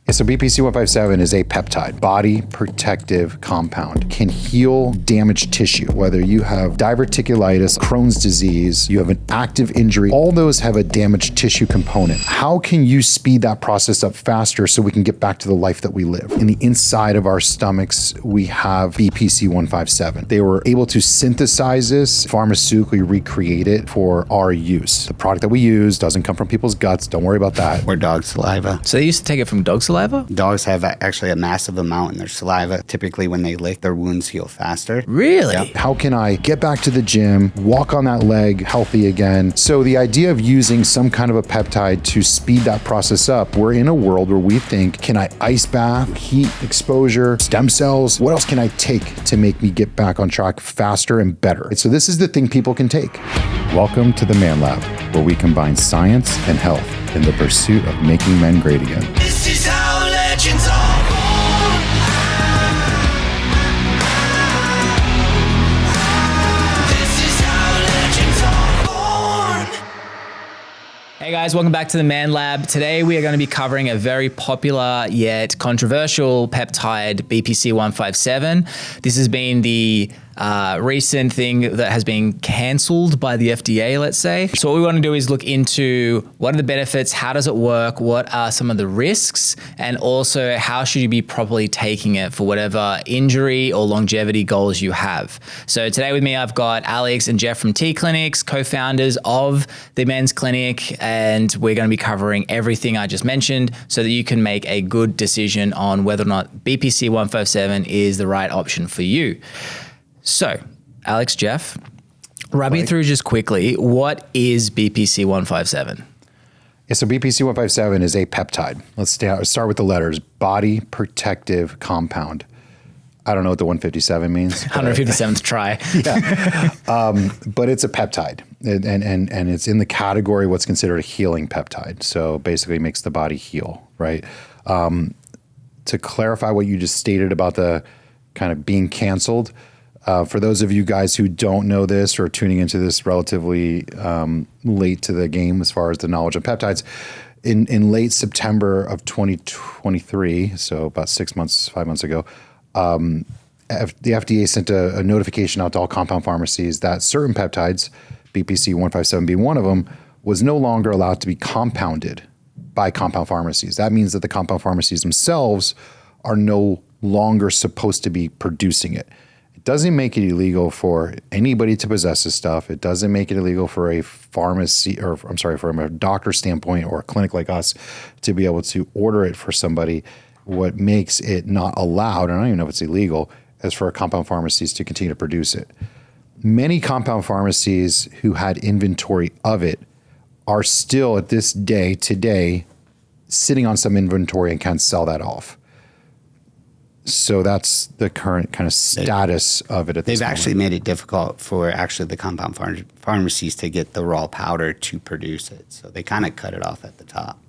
So BPC-157 is a peptide, body protective compound, can heal damaged tissue, whether you have diverticulitis, Crohn's disease, you have an active injury, all those have a damaged tissue component. How can you speed that process up faster so we can get back to the life that we live? In the inside of our stomachs, we have BPC-157. They were able to synthesize this, pharmaceutically recreate it for our use. The product that we use doesn't come from people's guts. Don't worry about that. Or dog saliva. So they used to take it from dog saliva? Dogs have actually a massive amount in their saliva. Typically, when they lick, their wounds heal faster. Really? Yep. How can I get back to the gym, walk on that leg healthy again? So the idea of using some kind of a peptide to speed that process up, we're in a world where we think, can I ice bath, heat exposure, stem cells? What else can I take to make me get back on track faster and better? So this is the thing people can take. Welcome to the ManLab, where we combine science and health in the pursuit of making men great again. This is how legends are born. This is how legends are born. Hey guys, welcome back to the ManLab. Today we are going to be covering a very popular yet controversial peptide, BPC-157. This has been the recent thing that has been cancelled by the FDA, let's say. So what we want to do is look into what are the benefits, how does it work, what are some of the risks, and also how should you be properly taking it for whatever injury or longevity goals you have. So today with me, I've got Alex and Jeff from T Clinics, co-founders of the men's clinic, and we're going to be covering everything I just mentioned so that you can make a good decision on whether or not BPC-157 is the right option for you. So, Alex, Jeff, run me through just quickly, what is BPC-157? So BPC-157 is a peptide. Let's start with the letters. Body protective compound. I don't know what the 157 means. 157th try. But it's a peptide, and it's in the category what's considered a healing peptide. So basically it makes the body heal, right? To clarify what you just stated about the kind of being canceled, for those of you guys who don't know this or tuning into this relatively late to the game as far as the knowledge of peptides, in late September of 2023, so about 5 months ago, the FDA sent a notification out to all compound pharmacies that certain peptides, BPC-157 being one of them, was no longer allowed to be compounded by compound pharmacies. That means that the compound pharmacies themselves are no longer supposed to be producing it. It doesn't make it illegal for anybody to possess this stuff. It doesn't make it illegal for a pharmacy, or I'm sorry, from a doctor standpoint or a clinic like us to be able to order it for somebody. What makes it not allowed, and I don't even know if it's illegal, is for compound pharmacies to continue to produce it. Many compound pharmacies who had inventory of it are still at this day, today, sitting on some inventory and can't sell that off. So that's the current kind of status of it at this They've moment. actually made it difficult for actually the compound pharmacies to get the raw powder to produce it. So they kind of cut it off at the top.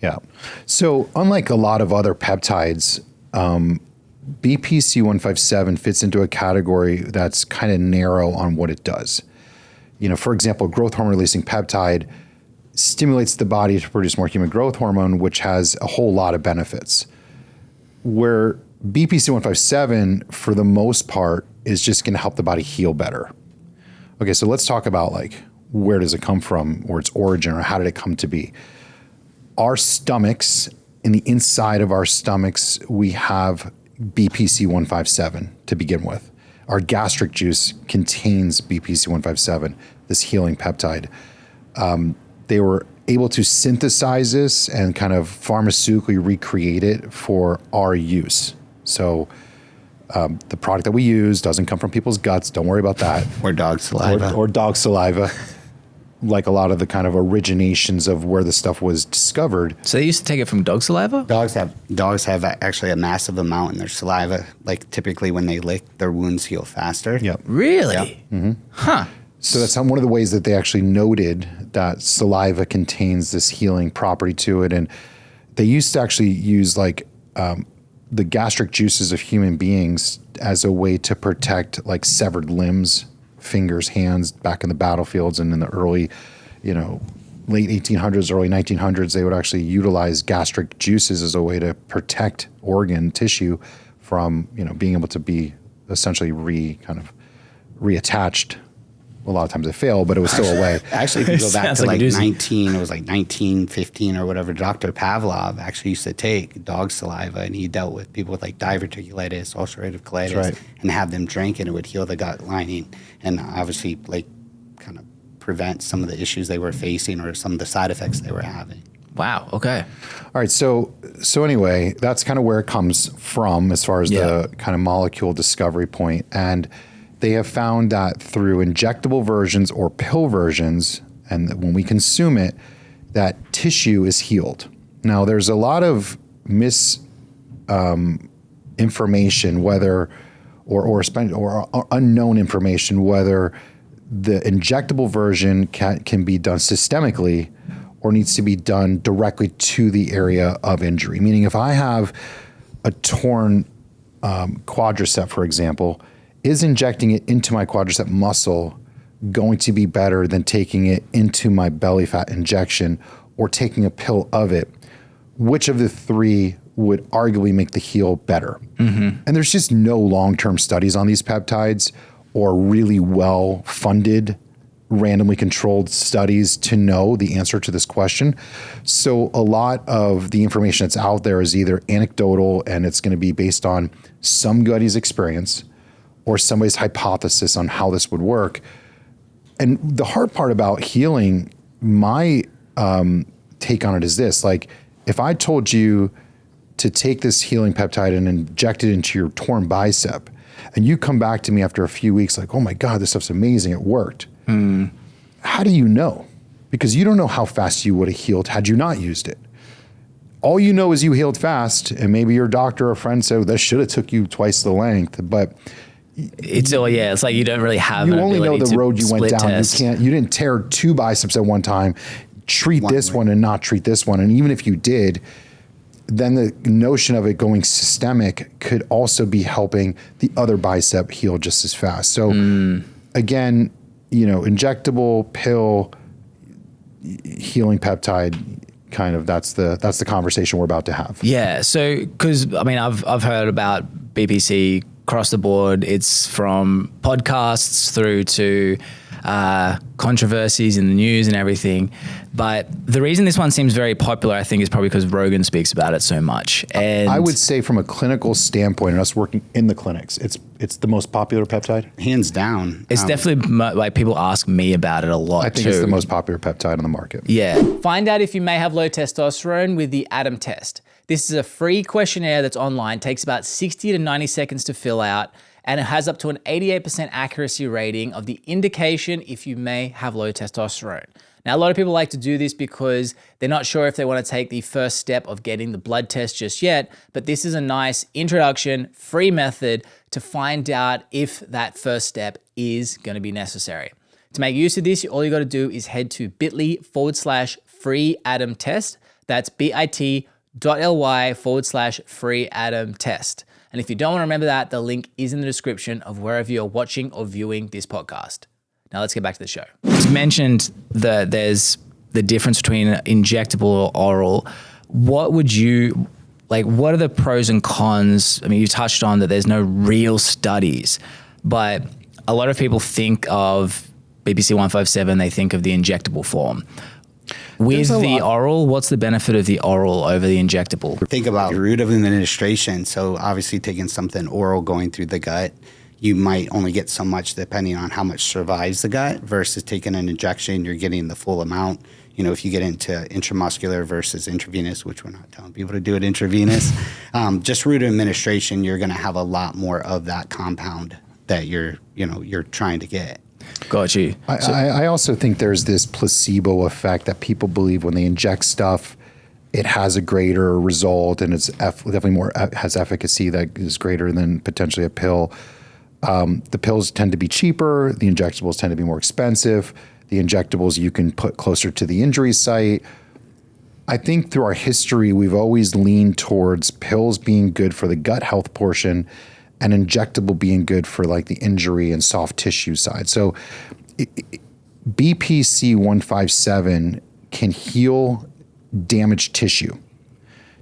Yeah. So unlike a lot of other peptides, BPC-157 fits into a category that's kind of narrow on what it does. You know, for example, growth hormone releasing peptide stimulates the body to produce more human growth hormone, which has a whole lot of benefits. Where BPC-157, for the most part, is just going to help the body heal better. Okay, so let's talk about like where does it come from, or its origin, or how did it come to be? Our stomachs, in the inside of our stomachs, we have BPC-157 to begin with. Our gastric juice contains BPC-157, this healing peptide. They were able to synthesize this and kind of pharmaceutically recreate it for our use. So the product that we use doesn't come from people's guts. Don't worry about that. Or dog saliva. Or dog saliva, like a lot of the kind of originations of where the stuff was discovered. So they used to take it from dog saliva? Dogs have actually a massive amount in their saliva. Like typically when they lick, their wounds heal faster. Yep. Really? Yep. Mm-hmm. Huh. So that's one of the ways that they actually noted that saliva contains this healing property to it. And they used to actually use like the gastric juices of human beings as a way to protect like severed limbs, fingers, hands back in the battlefields and in the early, late 1800s, early 1900s, they would actually utilize gastric juices as a way to protect organ tissue from, being able to be essentially reattached. A lot of times it failed, but it was still a way. Actually, if you go back Sounds to like like a doozy. 1915 or whatever, Dr. Pavlov actually used to take dog saliva, and he dealt with people with like diverticulitis, ulcerative colitis, right. and have them drink, and it would heal the gut lining, and obviously like kind of prevent some of the issues they were facing or some of the side effects they were having. Wow. Okay. All right. So anyway, that's kind of where it comes from as far as Yeah. the kind of molecule discovery point. And they have found that through injectable versions or pill versions, and that when we consume it, that tissue is healed. Now, there's a lot of information, whether or unknown information, whether the injectable version can be done systemically or needs to be done directly to the area of injury. Meaning, if I have a torn quadricep, for example, is injecting it into my quadricep muscle going to be better than taking it into my belly fat injection or taking a pill of it? Which of the three would arguably make the heal better? Mm-hmm. And there's just no long-term studies on these peptides or really well-funded, randomly controlled studies to know the answer to this question. So a lot of the information that's out there is either anecdotal and it's going to be based on some gutty's experience or somebody's hypothesis on how this would work. And the hard part about healing, my take on it is this: like, if I told you to take this healing peptide and inject it into your torn bicep, and you come back to me after a few weeks like, oh my God, this stuff's amazing, it worked. How do you know? Because you don't know how fast you would have healed had you not used it. All you know is you healed fast, and maybe your doctor or friend said, this should have took you twice the length, but It's like you don't really have. you an only know ability the to road you went split down. test. You didn't tear two biceps at one time, treat this one and not treat this one. And even if you did, then the notion of it going systemic could also be helping the other bicep heal just as fast. So again, injectable, pill, healing peptide, kind of that's the conversation we're about to have. Yeah. So, because I've heard about BPC across the board. It's from podcasts through to controversies in the news and everything. But the reason this one seems very popular, I think, is probably because Rogan speaks about it so much. And I would say from a clinical standpoint, and us working in the clinics, it's the most popular peptide. Hands down. it's definitely like people ask me about it a lot. I think too. it's the most popular peptide on the market. Yeah. Find out if you may have low testosterone with the ADAM test. This is a free questionnaire that's online, takes about 60 to 90 seconds to fill out, and it has up to an 88% accuracy rating of the indication if you may have low testosterone. Now, a lot of people like to do this because they're not sure if they want to take the first step of getting the blood test just yet, but this is a nice introduction, free method to find out if that first step is going to be necessary. To make use of this, all you got to do is head to bit.ly/free ADAM test. That's bit.ly/free ADAM test. And if you don't want to remember that, the link is in the description of wherever you're watching or viewing this podcast. Now let's get back to the show. You mentioned that there's the difference between injectable or oral. What are the pros and cons? I mean, you touched on that there's no real studies, but a lot of people think of BPC-157, they think of the injectable form. With the oral, what's the benefit of the oral over the injectable? Think about route of administration. So obviously taking something oral going through the gut, you might only get so much depending on how much survives the gut versus taking an injection, you're getting the full amount. If you get into intramuscular versus intravenous, which we're not telling people to do it intravenous, just route of administration, you're going to have a lot more of that compound that you're trying to get. Got you. I also think there's this placebo effect that people believe when they inject stuff, it has a greater result and it's definitely more has efficacy that is greater than potentially a pill. The pills tend to be cheaper. The injectables tend to be more expensive. The injectables you can put closer to the injury site. I think through our history, we've always leaned towards pills being good for the gut health portion and injectable being good for like the injury and soft tissue side. So BPC-157 can heal damaged tissue.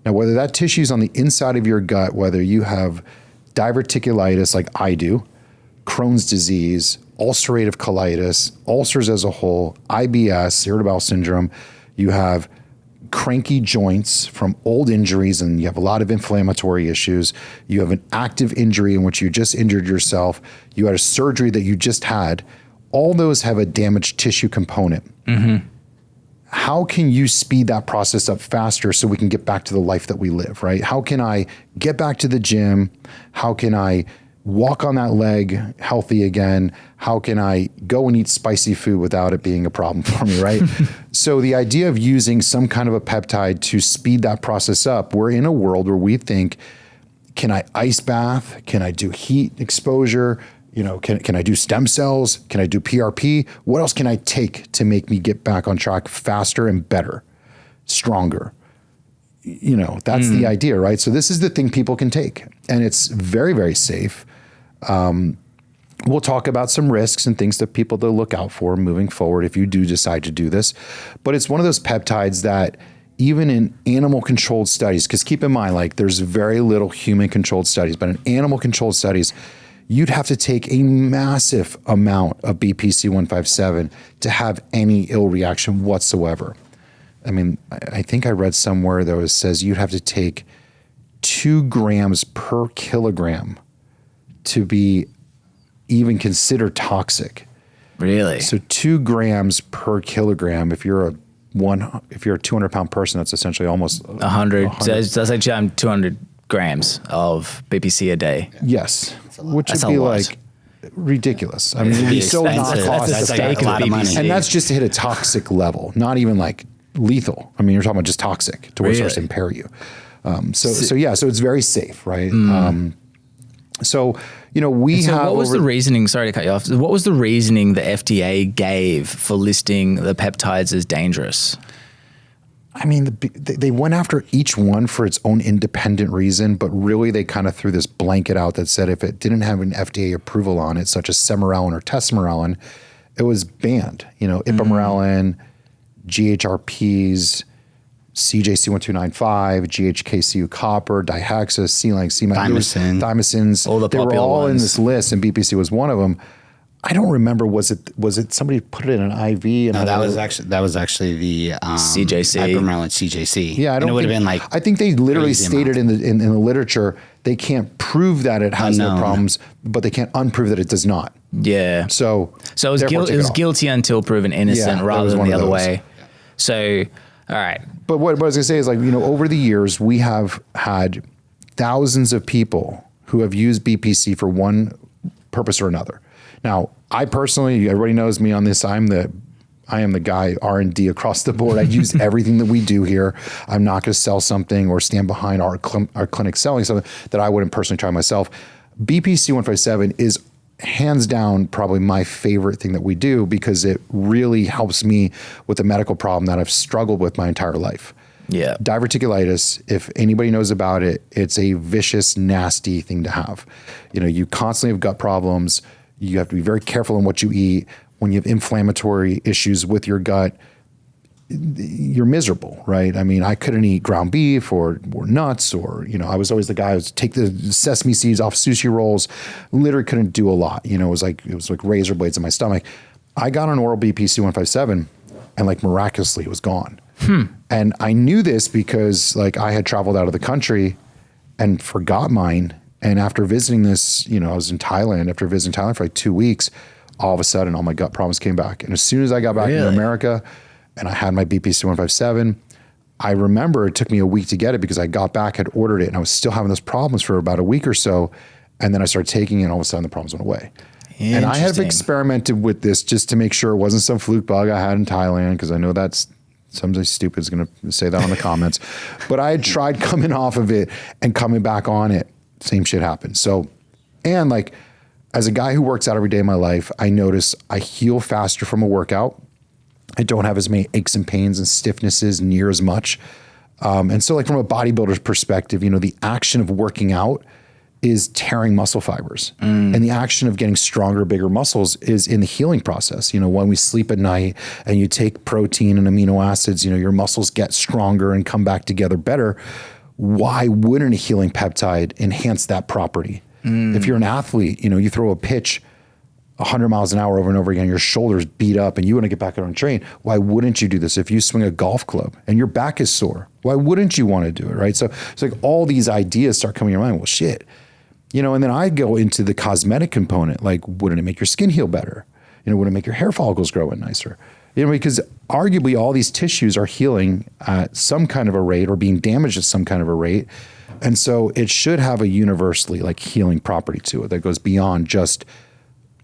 Now, whether that tissue is on the inside of your gut, whether you have diverticulitis like I do, Crohn's disease, ulcerative colitis, ulcers as a whole, IBS, irritable bowel syndrome, you have cranky joints from old injuries and you have a lot of inflammatory issues. You have an active injury in which you just injured yourself. You had a surgery that you just had. All those have a damaged tissue component. How can you speed that process up faster so we can get back to the life that we live, right? How can I get back to the gym? How can I walk on that leg healthy again? How can I go and eat spicy food without it being a problem for me, right? So the idea of using some kind of a peptide to speed that process up, we're in a world where we think, can I ice bath? Can I do heat exposure? You know, can I do stem cells? Can I do PRP? What else can I take to make me get back on track faster and better, stronger? You know, that's the idea, right? So this is the thing people can take, and it's very, very safe. We'll talk about some risks and things that people to look out for moving forward if you do decide to do this. But it's one of those peptides that even in animal controlled studies, because keep in mind, like there's very little human controlled studies, but in animal controlled studies, you'd have to take a massive amount of BPC-157 to have any ill reaction whatsoever. I mean, I think I read somewhere that says you'd have to take 2 grams per kilogram to be even considered toxic. Really? So 2 grams per kilogram, if you're a 200-pound person, that's essentially almost 100. So that's actually 200 grams of BPC a day. Yes, which That's would be a lot. like ridiculous. I mean, it'd be so not expensive. cost That's like a effective. lot of money. And that's just to hit a toxic level, not even like lethal. I mean, you're talking about just toxic to where it starts to impair you. So it's very safe, right? So, you know, what was the reasoning? Sorry to cut you off. What was the reasoning the FDA gave for listing the peptides as dangerous? I mean, they went after each one for its own independent reason, but really they kind of threw this blanket out that said if it didn't have an FDA approval on it, such as Semirelin or Tesamorelin, it was banned. You know, Ipamorelin, GHRPs, CJ-C1295, GHKCU copper, dihexa, C-lang, thymosins. All the they were popular all in ones. this list, and BPC was one of them. I don't remember. Was it somebody put it in an IV? And No, that was actually the CJC. Ipamorelin CJC. Yeah, I don't. And it would have been like. I think they literally crazy stated in the literature they can't prove that it has no Unknown. problems, but they can't unprove that it does not. Yeah. So it was, therefore take it was off. guilty until proven innocent Yeah, that rather was than one the of other those. way. So, all right. But what I was gonna say is, like, you know, over the years we have had thousands of people who have used BPC for one purpose or another. Now, I personally, everybody knows me on this. I am the guy R&D across the board. I use everything that we do here. I'm not going to sell something or stand behind our clinic selling something that I wouldn't personally try myself. BPC-157 is hands down probably my favorite thing that we do because it really helps me with a medical problem that I've struggled with my entire life. Yeah. Diverticulitis, if anybody knows about it, it's a vicious, nasty thing to have. You know, you constantly have gut problems. You have to be very careful in what you eat. When you have inflammatory issues with your gut, you're miserable, right? I mean, I couldn't eat ground beef or nuts, or, you know, I was always the guy who would take the sesame seeds off sushi rolls. Literally couldn't do a lot. You know, it was like razor blades in my stomach. I got on oral BPC-157 and like miraculously it was gone. And I knew this because like I had traveled out of the country and forgot mine. And after visiting this, you know, I was in Thailand. After visiting Thailand for like 2 weeks, all of a sudden, all my gut problems came back. And as soon as I got back to America and I had my BPC-157, I remember it took me a week to get it because I got back, had ordered it, and I was still having those problems for about a week or so. And then I started taking it, and all of a sudden the problems went away. And I have experimented with this just to make sure it wasn't some fluke bug I had in Thailand, because I know that's somebody stupid is going to say that on the comments. But I had tried coming off of it and coming back on it. Same shit happened. So, and like, as a guy who works out every day of my life, I notice I heal faster from a workout. I don't have as many aches and pains and stiffnesses near as much. And so like from a bodybuilder's perspective, you know, the action of working out is tearing muscle fibers. And the action of getting stronger, bigger muscles is in the healing process. When we sleep at night and you take protein and amino acids, your muscles get stronger and come back together better. Why wouldn't a healing peptide enhance that property? If you're an athlete, you throw a pitch 100 miles an hour over and over again, your shoulders beat up and you want to get back out and train. Why wouldn't you do this? If you swing a golf club and your back is sore, why wouldn't you want to do it, right? So it's like all these ideas start coming to your mind. Well, shit. And then I go into the cosmetic component, like, wouldn't it make your skin heal better? Would it make your hair follicles grow in nicer? Because arguably all these tissues are healing at some kind of a rate or being damaged at some kind of a rate. And so it should have a universally like healing property to it that goes beyond just,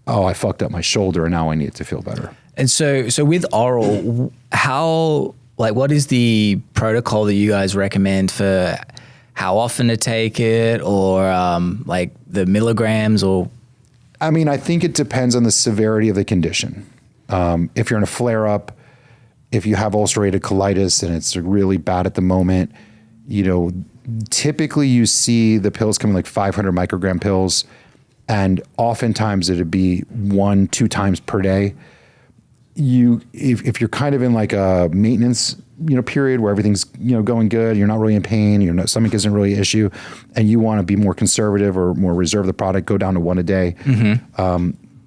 oh, I fucked up my shoulder and now I need it to feel better. And so with oral, what is the protocol that you guys recommend for how often to take it, or like the milligrams, or? I mean, I think it depends on the severity of the condition. If you're in a flare up, if you have ulcerative colitis and it's really bad at the moment, typically you see the pills coming like 500 microgram pills, and oftentimes it'd be 1-2 times per day. If you're kind of in like a maintenance period where everything's going good, you're not really in pain, your stomach isn't really an issue, and you want to be more conservative or more reserve the product, go down to 1 a day.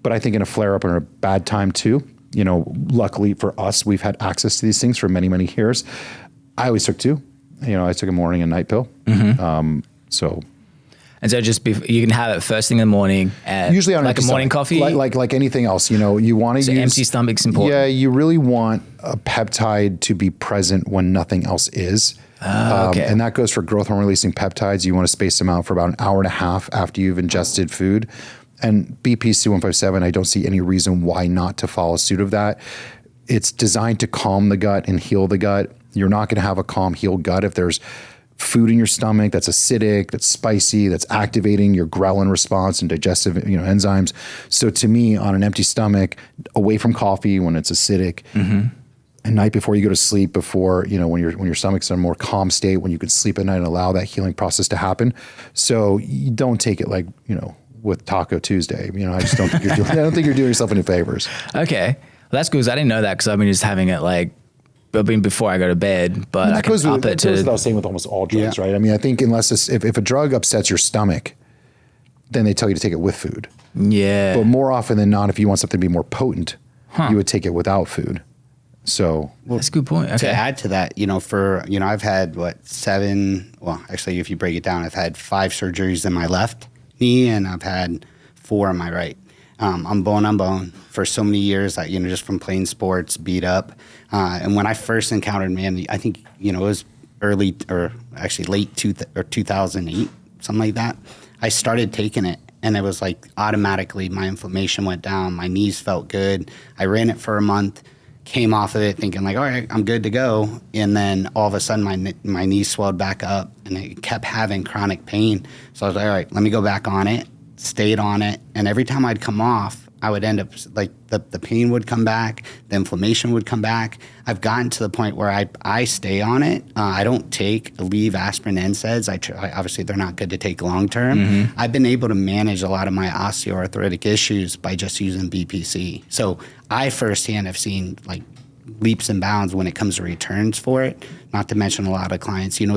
But I think in a flare up or a bad time too, luckily for us, we've had access to these things for many, many years. I always took 2. I took a morning and night pill. And so you can have it first thing in the morning, usually on like a morning coffee, like anything else. You want to use empty stomach's important. Yeah, you really want a peptide to be present when nothing else is. Okay. And that goes for growth hormone releasing peptides. You want to space them out for about an hour and a half after you've ingested food. And BPC157, I don't see any reason why not to follow suit of that. It's designed to calm the gut and heal the gut. You're not going to have a calm, healed gut if there's food in your stomach that's acidic, that's spicy, that's activating your ghrelin response and digestive enzymes. So to me, on an empty stomach, away from coffee when it's acidic, and night before you go to sleep, before when your stomach's in a more calm state, when you can sleep at night and allow that healing process to happen. So you don't take it like with Taco Tuesday. I just don't think I don't think you're doing yourself any favors. Okay, well, that's good. I didn't know that because I've been just having it like. Before I go to bed, but I can up it to. That goes without saying with almost all drugs, right? I mean, I think unless if a drug upsets your stomach, then they tell you to take it with food. Yeah. But more often than not, if you want something to be more potent, you would take it without food. So that's a good point. Okay. To add to that, I've had 7. Well, actually, if you break it down, I've had 5 surgeries in my left knee, and I've had 4 in my right. I'm bone on bone for so many years that, just from playing sports, beat up. And when I first encountered, I think, it was early or actually late 2008, something like that. I started taking it, and it was like automatically my inflammation went down. My knees felt good. I ran it for a month, came off of it thinking like, all right, I'm good to go. And then all of a sudden my knees swelled back up, and it kept having chronic pain. So I was like, all right, let me go back on it. Stayed on it, and every time I'd come off, I would end up like the pain would come back, the inflammation would come back. I've gotten to the point where I stay on it. I don't leave aspirin NSAIDs. Obviously they're not good to take long term. I've been able to manage a lot of my osteoarthritic issues by just using BPC. So I firsthand have seen like leaps and bounds when it comes to returns for it. Not to mention a lot of clients. And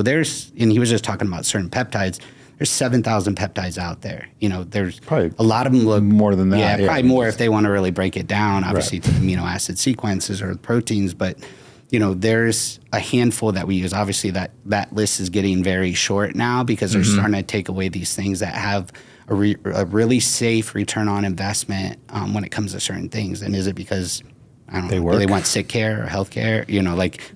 he was just talking about certain peptides. There's 7,000 peptides out there. There's probably a lot of them look more than that. Yeah, probably more if they want to really break it down, obviously to the amino acid sequences or the proteins. But, there's a handful that we use. Obviously, that list is getting very short now because they're starting to take away these things that have a really safe return on investment when it comes to certain things. And is it because I don't know, do they want sick care or health care,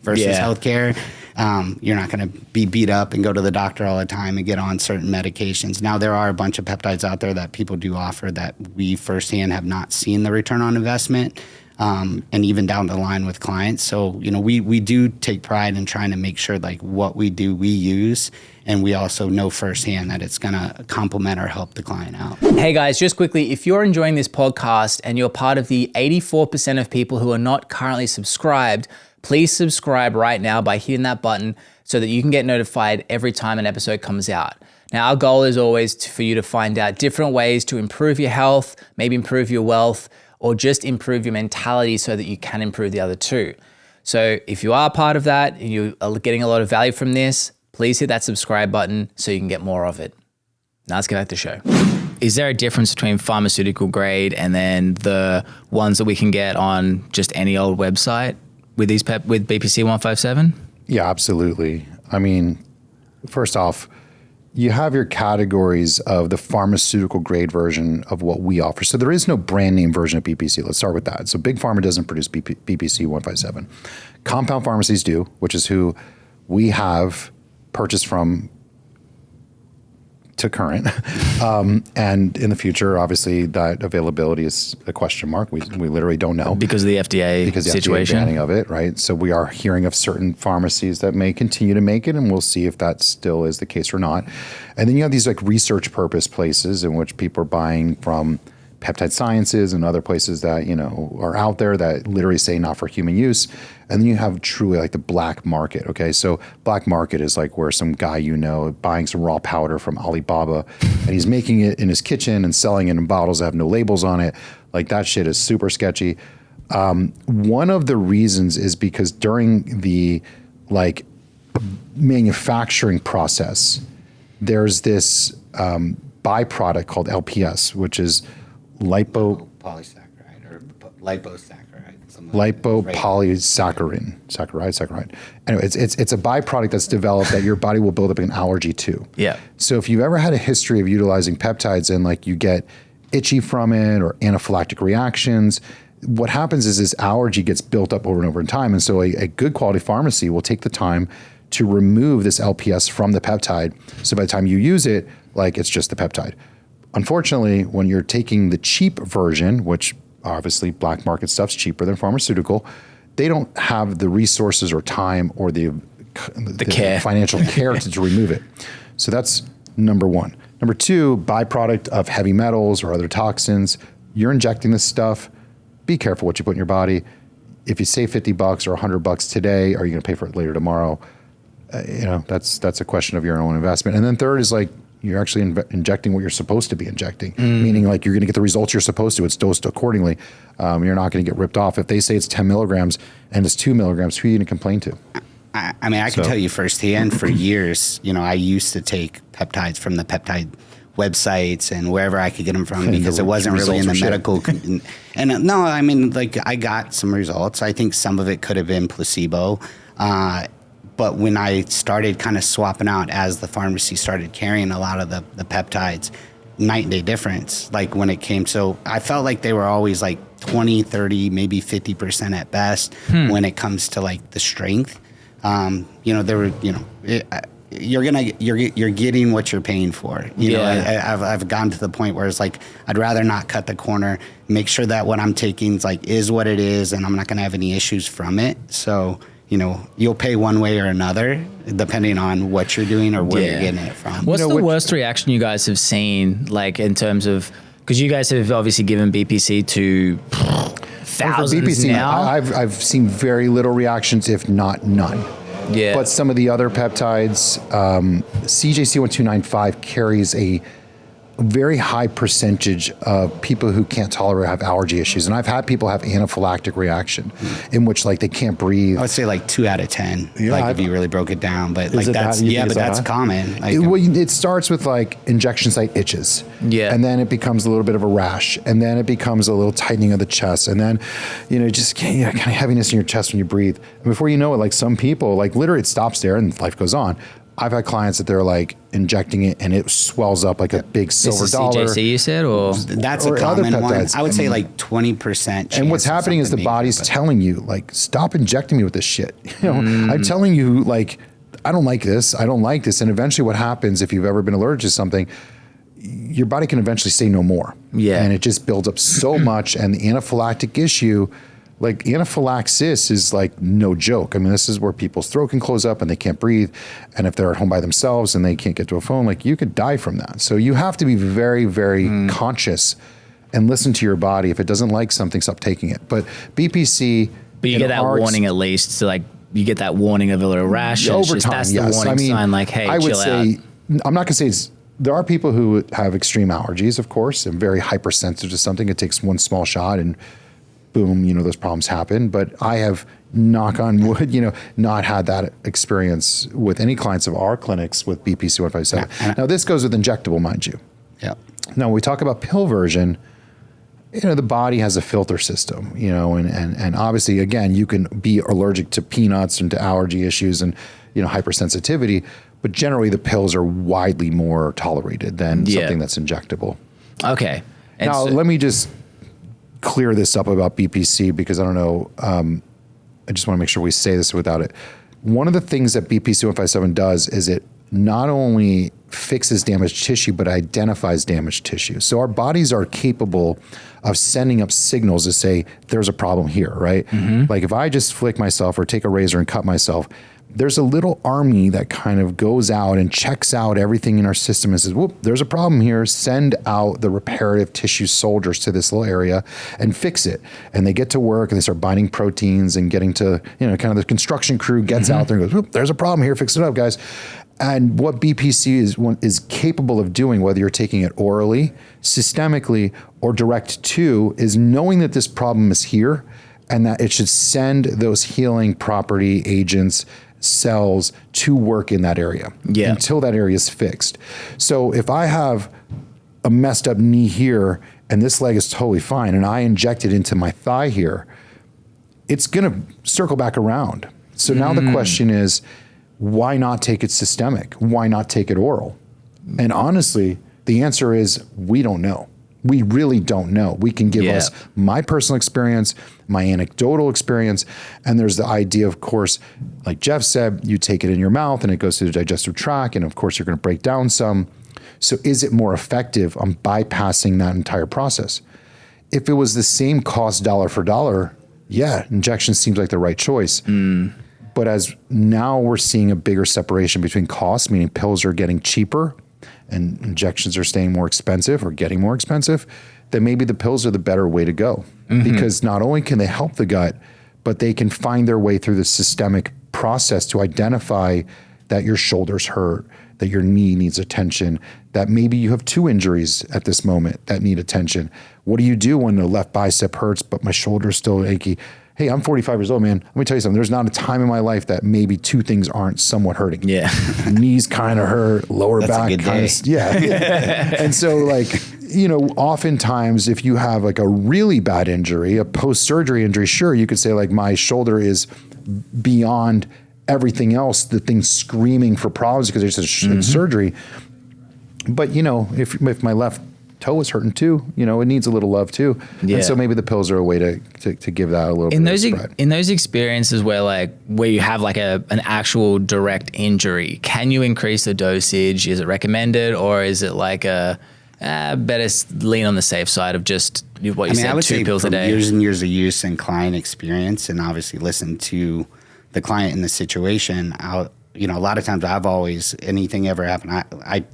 versus health care? You're not going to be beat up and go to the doctor all the time and get on certain medications. Now, there are a bunch of peptides out there that people do offer that we firsthand have not seen the return on investment, and even down the line with clients. So, we do take pride in trying to make sure like what we do, we use. And we also know firsthand that it's going to complement or help the client out. Hey guys, just quickly, if you're enjoying this podcast and you're part of the 84% of people who are not currently subscribed, please subscribe right now by hitting that button so that you can get notified every time an episode comes out. Now, our goal is always for you to find out different ways to improve your health, maybe improve your wealth, or just improve your mentality so that you can improve the other two. So if you are part of that and you are getting a lot of value from this, please hit that subscribe button so you can get more of it. Now let's get back to the show. Is there a difference between pharmaceutical grade and then the ones that we can get on just any old website with with BPC-157? Yeah, absolutely. I mean, first off, you have your categories of the pharmaceutical grade version of what we offer. So there is no brand name version of BPC. Let's start with that. So Big Pharma doesn't produce BPC-157. Compound pharmacies do, which is who we have purchased from to current. And in the future, obviously, that availability is a question mark. We literally don't know. Because of the FDA situation. FDA banning of it, right? So we are hearing of certain pharmacies that may continue to make it, and we'll see if that still is the case or not. And then you have these like research purpose places in which people are buying from Peptide Sciences and other places that, you know, are out there that literally say not for human use. And then you have truly like the black market. Okay. So black market is like where some guy, you know, buying some raw powder from Alibaba and he's making it in his kitchen and selling it in bottles that have no labels on it. Like that shit is super sketchy. One of the reasons is because during the like manufacturing process, there's this byproduct called LPS, which is Polysaccharide or liposaccharide. Saccharide. Anyway, it's a byproduct that's developed that your body will build up an allergy to. Yeah. So if you've ever had a history of utilizing peptides and like you get itchy from it or anaphylactic reactions, what happens is this allergy gets built up over and over in time. And so a good quality pharmacy will take the time to remove this LPS from the peptide. So by the time you use it, like it's just the peptide. Unfortunately, when you're taking the cheap version, which obviously black market stuff's cheaper than pharmaceutical, they don't have the resources or time or the care. financial care to remove it. So that's number one. Number two, byproduct of heavy metals or other toxins. You're injecting this stuff. Be careful what you put in your body. If you save $50 or $100 today, are you going to pay for it later tomorrow? You know, that's a question of your own investment. And then third is like, you're actually injecting what you're supposed to be injecting, meaning like you're going to get the results you're supposed to. It's dosed accordingly. You're not going to get ripped off. If they say it's 10 milligrams and it's 2 milligrams, who are you going to complain to? I mean, I can tell you firsthand for years, you know, I used to take peptides from the peptide websites and wherever I could get them from because it wasn't really in the medical. And no, I mean, like I got some results. I think some of it could have been placebo. But when I started kind of swapping out as the pharmacy started carrying a lot of the peptides, night and day difference, like when it came. So I felt like they were always like 20, 30, maybe 50% at best when it comes to like the strength. You know, there were, you know, you're getting what you're paying for. You know, I've gotten to the point where it's like, I'd rather not cut the corner, make sure that what I'm taking is what it is, and I'm not going to have any issues from it. So, you know, you'll pay one way or another depending on what you're doing or where you're getting it from. What's the worst reaction you guys have seen, like in terms of, because you guys have obviously given BPC to thousands BPC, now. I've seen very little reactions, if not none. Yeah. But some of the other peptides, CJC1295 carries a very high percentage of people who can't tolerate have allergy issues. And I've had people have anaphylactic reaction in which like they can't breathe. I would say like 2 out of 10, Yeah, like if you really broke it down, but like that's, but that's common. Like, It starts with like injection site itches. Yeah. And then it becomes a little bit of a rash. And then it becomes a little tightening of the chest. And then, you know, just kind of heaviness in your chest when you breathe. And before you know it, like some people, like literally it stops there and life goes on. I've had clients that they're like injecting it and it swells up like a big silver dollar. CJC you said, or that's a common one. I would say like 20%. And what's happening is the body's telling you like, stop injecting me with this shit. You know, I'm telling you like, I don't like this. I don't like this. And eventually what happens if you've ever been allergic to something, your body can eventually say no more. Yeah. And it just builds up so much. And the anaphylactic issue, like anaphylaxis is like no joke. I mean, this is where people's throat can close up and they can't breathe. And if they're at home by themselves and they can't get to a phone, like you could die from that. So you have to be very, very conscious and listen to your body. If it doesn't like something, stop taking it. But BPC. But you get that warning at least. So like you get that warning of a little rash. Over time, that's the warning sign like, hey, I would chill say, out. I'm not going to say it's there are people who have extreme allergies, of course, and very hypersensitive to something. It takes one small shot and boom, those problems happen. But I have, knock on wood, not had that experience with any clients of our clinics with BPC-157. Now, this goes with injectable, mind you. Yeah. Now, when we talk about pill version, the body has a filter system, and obviously, again, you can be allergic to peanuts and to allergy issues and, hypersensitivity, but generally the pills are widely more tolerated than something that's injectable. Okay. And now, let me just clear this up about BPC because I don't know, I just want to make sure we say this without it. One of the things that BPC-157 does is it not only fixes damaged tissue, but identifies damaged tissue. So our bodies are capable of sending up signals to say, there's a problem here, right? Like if I just flick myself or take a razor and cut myself, there's a little army that kind of goes out and checks out everything in our system and says, whoop, there's a problem here. Send out the reparative tissue soldiers to this little area and fix it. And they get to work and they start binding proteins and getting to, kind of the construction crew gets out there and goes, whoop, there's a problem here. Fix it up, guys. And what BPC is capable of doing, whether you're taking it orally, systemically, or direct to, is knowing that this problem is here and that it should send those healing property agents, cells to work in that area until that area is fixed. So if I have a messed up knee here and this leg is totally fine and I inject it into my thigh here, it's going to circle back around. So now the question is, why not take it systemic? Why not take it oral? And honestly, the answer is we don't know. We really don't know. We can give us my personal experience, my anecdotal experience, and there's the idea, of course, like Jeff said, you take it in your mouth and it goes through the digestive tract, and of course you're going to break down some. So is it more effective on bypassing that entire process? If it was the same cost dollar for dollar, injection seems like the right choice. But as now we're seeing a bigger separation between costs, meaning pills are getting cheaper and injections are staying more expensive or getting more expensive, then maybe the pills are the better way to go. Because not only can they help the gut, but they can find their way through the systemic process to identify that your shoulders hurt, that your knee needs attention, that maybe you have 2 injuries at this moment that need attention. What do you do when the left bicep hurts, but my shoulder's still achy? Hey, I'm 45 years old, man. Let me tell you something. There's not a time in my life that maybe 2 things aren't somewhat hurting. Knees kind of hurt, lower back kind of. And so oftentimes if you have like a really bad injury, a post-surgery injury, sure, you could say like my shoulder is beyond everything else, the thing's screaming for problems because there's a surgery. But, if my left toe is hurting too, it needs a little love too. And so maybe the pills are a way to give that a little bit of spread. In those experiences where you have like an actual direct injury, can you increase the dosage? Is it recommended, or is it like better lean on the safe side of just what you said, I would 2 say pills a day? Years and years of use and client experience, and obviously listen to the client in the situation. A lot of times anything ever happen, I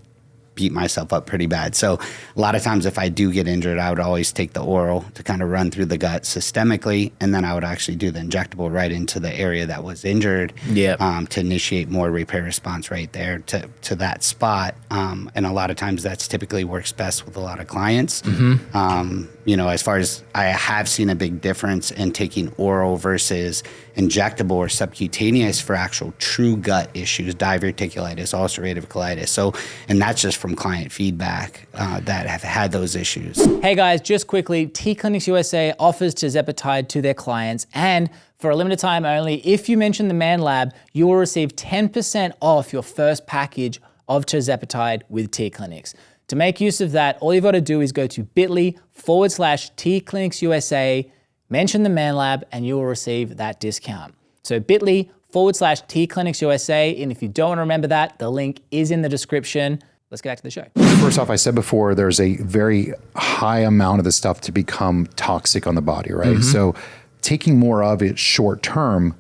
beat myself up pretty bad. So a lot of times if I do get injured, I would always take the oral to kind of run through the gut systemically, and then I would actually do the injectable right into the area that was injured to initiate more repair response right there to that spot. And a lot of times that's typically works best with a lot of clients. As far as I have seen a big difference in taking oral versus injectable or subcutaneous for actual true gut issues, diverticulitis, ulcerative colitis. So, and that's just from client feedback that have had those issues. Hey guys, just quickly, T Clinics USA offers tirzepatide to their clients, and for a limited time only, if you mention the ManLab, you will receive 10% off your first package of tirzepatide with T Clinics. To make use of that, all you've got to do is go to bit.ly/T Clinics USA, mention the ManLab, and you will receive that discount. So bit.ly/T Clinics USA, and if you don't want to remember that, the link is in the description. Let's get back to the show. First off, I said before, there's a very high amount of the stuff to become toxic on the body, right? So taking more of it short term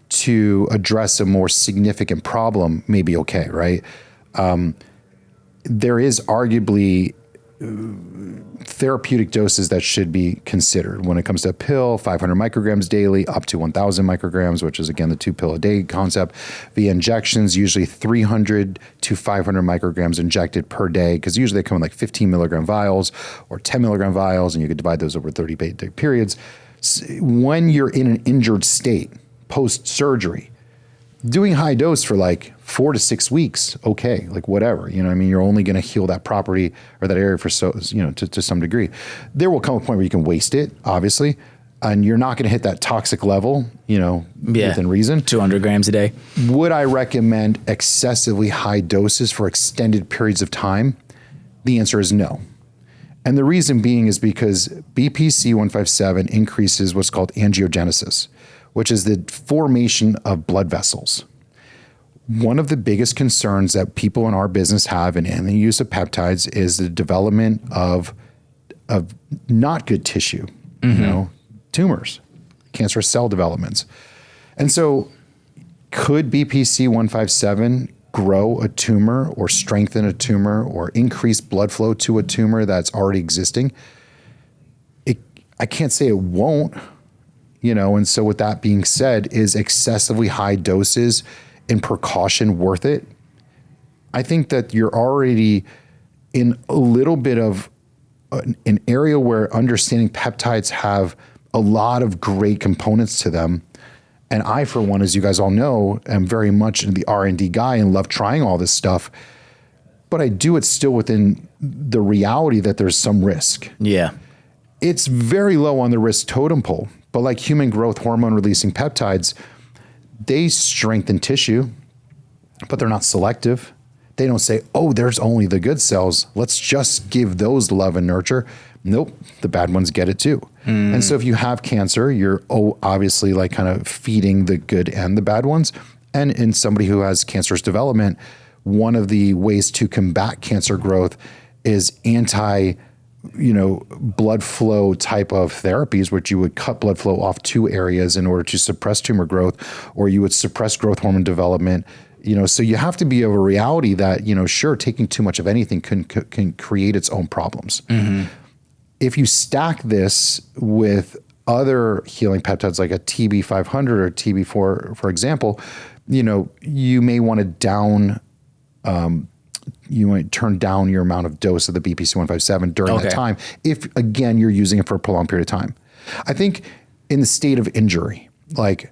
to address a more significant problem may be okay, right? There is arguably therapeutic doses that should be considered when it comes to a pill: 500 micrograms daily, up to 1,000 micrograms, which is again the 2 pill a day concept. Via injections, usually 300 to 500 micrograms injected per day, because usually they come in like 15 milligram vials or 10 milligram vials, and you could divide those over 30-day periods. When you're in an injured state post surgery, doing high dose for like 4 to 6 weeks, okay, like whatever, you know what I mean? You're only going to heal that property or that area for to some degree. There will come a point where you can waste it, obviously, and you're not going to hit that toxic level, within reason. 200 grams a day. Would I recommend excessively high doses for extended periods of time? The answer is no. And the reason being is because BPC-157 increases what's called angiogenesis, which is the formation of blood vessels. One of the biggest concerns that people in our business have in the use of peptides is the development of not good tissue, tumors, cancerous cell developments. And so could BPC-157 grow a tumor or strengthen a tumor or increase blood flow to a tumor that's already existing? I can't say it won't. And so with that being said, is excessively high doses in precaution worth it? I think that you're already in a little bit of an area where understanding peptides have a lot of great components to them. And I, for one, as you guys all know, am very much the R&D guy and love trying all this stuff. But I do it still within the reality that there's some risk. Yeah. It's very low on the risk totem pole. But like human growth hormone releasing peptides, they strengthen tissue, but they're not selective. They don't say, oh, there's only the good cells. Let's just give those love and nurture. Nope, the bad ones get it too. And so if you have cancer, you're obviously like kind of feeding the good and the bad ones. And in somebody who has cancerous development, one of the ways to combat cancer growth is blood flow type of therapies, which you would cut blood flow off 2 areas in order to suppress tumor growth, or you would suppress growth hormone development. So you have to be of a reality that, sure, taking too much of anything can create its own problems. If you stack this with other healing peptides like a TB500 or TB4, for example, you may want to you might turn down your amount of dose of the BPC-157 during that time, if, again, you're using it for a prolonged period of time. I think in the state of injury, like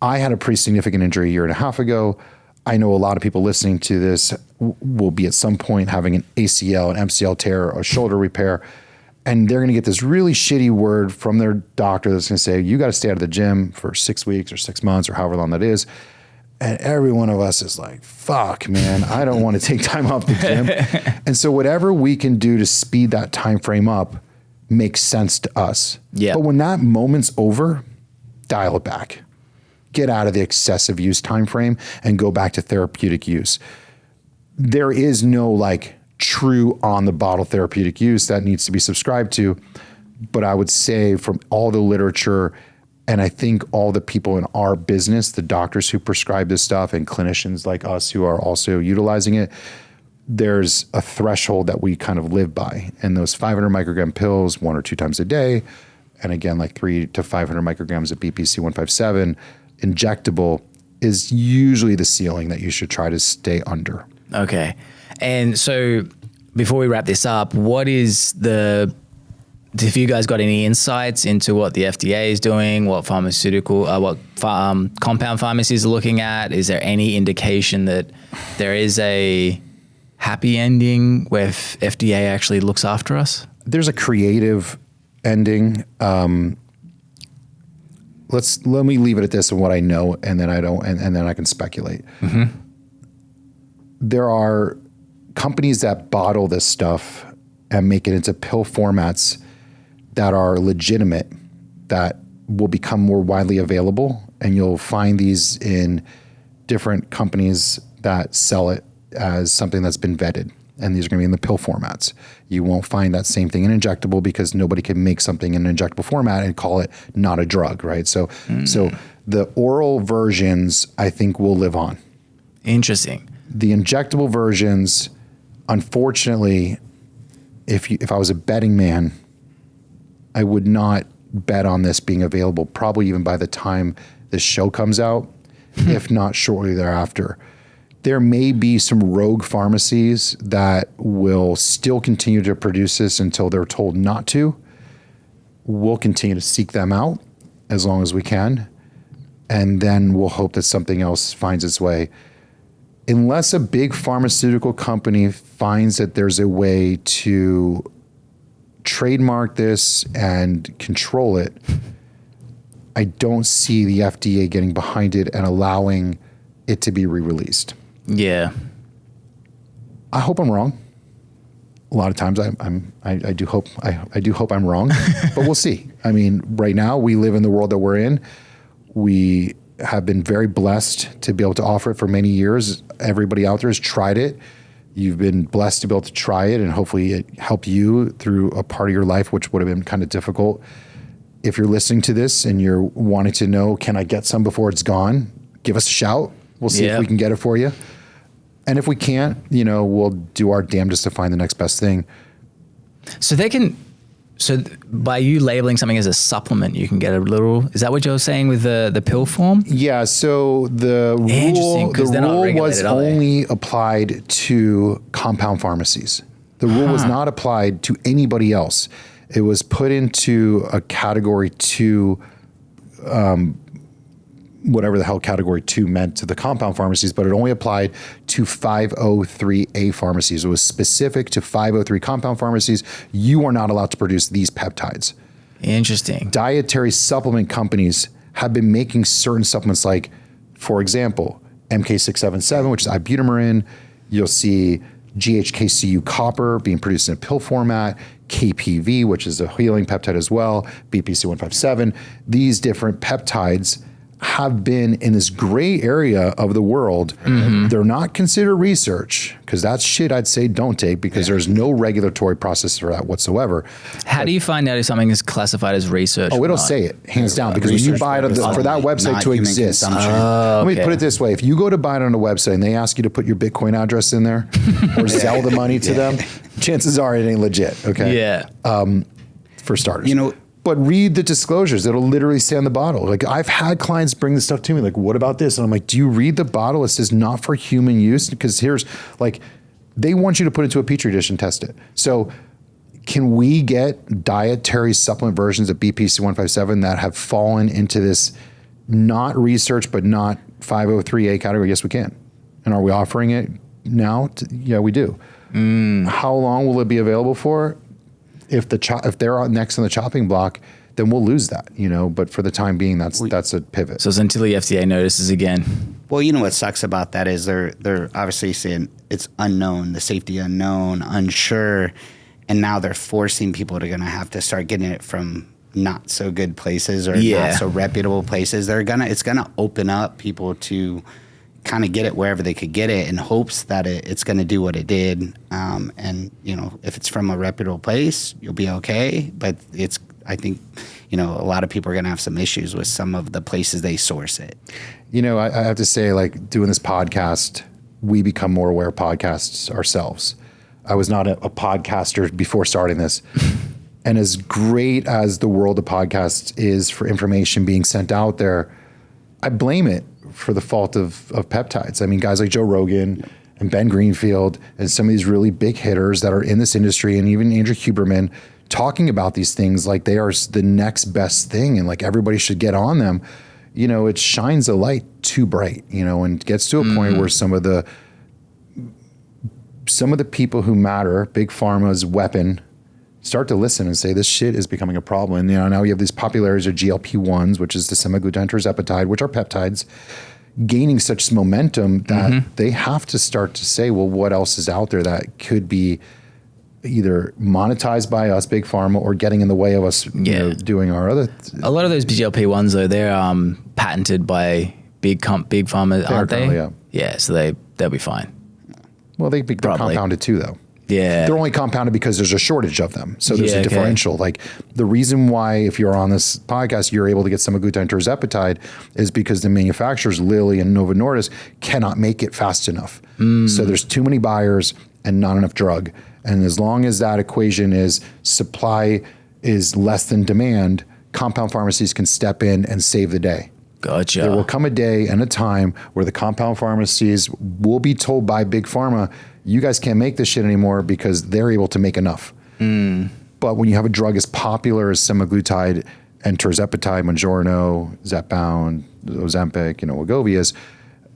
I had a pretty significant injury a year and a half ago. I know a lot of people listening to this will be at some point having an ACL, an MCL tear, or a shoulder repair, and they're going to get this really shitty word from their doctor that's going to say, you got to stay out of the gym for 6 weeks or 6 months or however long that is. And every one of us is like, fuck, man, I don't want to take time off the gym. And so whatever we can do to speed that time frame up makes sense to us. Yeah. But when that moment's over, dial it back. Get out of the excessive use time frame and go back to therapeutic use. There is no like true on the bottle therapeutic use that needs to be subscribed to. But I would say from all the literature, and I think all the people in our business, the doctors who prescribe this stuff and clinicians like us who are also utilizing it, there's a threshold that we kind of live by. And those 500 microgram pills 1 or 2 times a day, and again, like 300 to 500 micrograms of BPC-157 injectable is usually the ceiling that you should try to stay under. Okay. And so before we wrap this up, if you guys got any insights into what the FDA is doing, what compound pharmacies are looking at, is there any indication that there is a happy ending where FDA actually looks after us? There's a creative ending. Let me leave it at this and what I know, and then and then I can speculate. There are companies that bottle this stuff and make it into pill formats that are legitimate, that will become more widely available. And you'll find these in different companies that sell it as something that's been vetted. And these are going to be in the pill formats. You won't find that same thing in injectable because nobody can make something in an injectable format and call it not a drug, right? So the oral versions, I think, will live on. Interesting. The injectable versions, unfortunately, if I was a betting man, I would not bet on this being available probably even by the time this show comes out, if not shortly thereafter. There may be some rogue pharmacies that will still continue to produce this until they're told not to. We'll continue to seek them out as long as we can. And then we'll hope that something else finds its way. Unless a big pharmaceutical company finds that there's a way to trademark this and control it, I don't see the FDA getting behind it and allowing it to be re-released. Yeah. I hope I'm wrong. A lot of times I do hope I'm wrong, but we'll see. I mean, right now we live in the world that we're in. We have been very blessed to be able to offer it for many years. Everybody out there has tried it. You've been blessed to be able to try it, and hopefully it helped you through a part of your life, which would have been kind of difficult. If you're listening to this and you're wanting to know, can I get some before it's gone? Give us a shout. We'll see if we can get it for you. And if we can't, we'll do our damnedest to find the next best thing. So by you labeling something as a supplement, you can get a little, is that what you're saying with the pill form? Yeah. So the rule was only applied to compound pharmacies. The rule was not applied to anybody else. It was put into a category 2, whatever the hell category 2 meant to the compound pharmacies, but it only applied to 503A pharmacies. It was specific to 503 compound pharmacies. You are not allowed to produce these peptides. Interesting. Dietary supplement companies have been making certain supplements like, for example, MK677, which is ibutamorin. You'll see GHKCU copper being produced in a pill format, KPV, which is a healing peptide as well, BPC157. These different peptides have been in this gray area of the world. Mm-hmm. They're not considered research, because that's shit I'd say don't take, because there's no regulatory process for that whatsoever. How do you find out if something is classified as research? Oh, it'll say it, hands down, because when you buy it for that website to exist. Let me put it this way. If you go to buy it on a website and they ask you to put your Bitcoin address in there or sell the money to them, chances are it ain't legit, okay? Yeah. For starters. But read the disclosures. It'll literally say on the bottle. Like, I've had clients bring this stuff to me, like, what about this? And I'm like, do you read the bottle? It says not for human use, because they want you to put it into a petri dish and test it. So can we get dietary supplement versions of BPC157 that have fallen into this not research but not 503A category? Yes, we can. And are we offering it now? Yeah, we do. How long will it be available for? If they're next on the chopping block, then we'll lose that, But for the time being, that's a pivot. So it's until the FDA notices again. Well, what sucks about that is they're obviously saying it's unknown, the safety unknown, unsure, and now they're forcing people to going to have to start getting it from not so good places or not so reputable places. It's gonna open up people to kind of get it wherever they could get it, in hopes that it's going to do what it did. And if it's from a reputable place, you'll be okay. But I think, a lot of people are going to have some issues with some of the places they source it. I have to say, like, doing this podcast, we become more aware of podcasts ourselves. I was not a podcaster before starting this. And as great as the world of podcasts is for information being sent out there, I blame it for the fault of peptides. I mean, guys like Joe Rogan and Ben Greenfield and some of these really big hitters that are in this industry, and even Andrew Huberman, talking about these things like they are the next best thing and like everybody should get on them. It shines a light too bright, and gets to a point where some of the people who matter, big pharma's weapon, start to listen and say, this shit is becoming a problem. And now you have these popularities of GLP-1s, which is the semaglutide tirzepatide, which are peptides, gaining such momentum that they have to start to say, well, what else is out there that could be either monetized by us, big pharma, or getting in the way of us doing our other. A lot of those GLP-1s, though, they're patented by big pharma, aren't they? Yeah, so they'll be fine. Well, they're compounded too, though. Yeah. They're only compounded because there's a shortage of them. So there's a differential. Like, the reason why, if you're on this podcast, you're able to get semaglutide and tirzepatide is because the manufacturers, Lilly and Novo Nordisk, cannot make it fast enough. So there's too many buyers and not enough drug. And as long as that equation is supply is less than demand, compound pharmacies can step in and save the day. Gotcha. There will come a day and a time where the compound pharmacies will be told by Big Pharma, you guys can't make this shit anymore because they're able to make enough. But when you have a drug as popular as semaglutide and tirzepatide, Mounjaro, Zepbound, Ozempic, Wegovy's,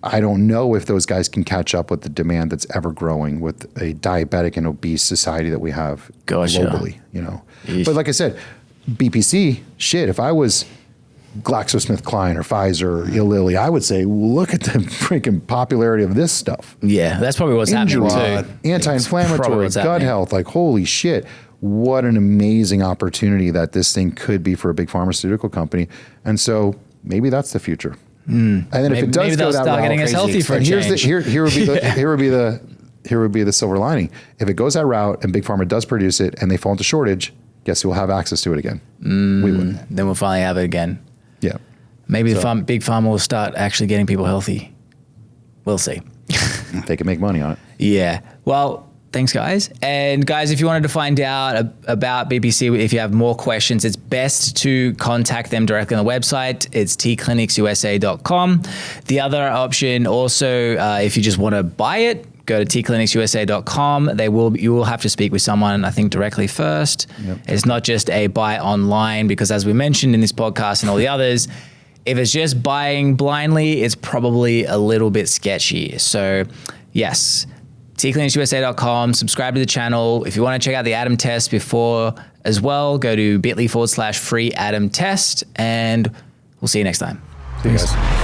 I don't know if those guys can catch up with the demand that's ever growing with a diabetic and obese society that we have globally, Yeesh. But like I said, BPC, shit, if I was GlaxoSmithKline or Pfizer or Eli Lilly, I would say, look at the freaking popularity of this stuff. Yeah, that's probably what's happening too. Anti-inflammatory, gut health, like holy shit. What an amazing opportunity that this thing could be for a big pharmaceutical company. And so maybe that's the future. And then if it does go that route, getting us healthy for a change. here would be the silver lining. If it goes that route and Big Pharma does produce it and they fall into shortage, guess who will have access to it again? We wouldn't. Then we'll finally have it again. Yeah. Maybe Big Pharma will start actually getting people healthy. We'll see. They can make money on it. Yeah. Well, thanks, guys. And guys, if you wanted to find out about BPC, if you have more questions, it's best to contact them directly on the website. It's tclinicsusa.com. The other option also, if you just want to buy it, go to tclinicsusa.com. You will have to speak with someone, I think, directly first. Yep. It's not just a buy online, because as we mentioned in this podcast and all the others, if it's just buying blindly, it's probably a little bit sketchy. So yes, tclinicsusa.com, subscribe to the channel. If you want to check out the Adam test before as well, go to bit.ly/free Adam test, and we'll see you next time. See you guys.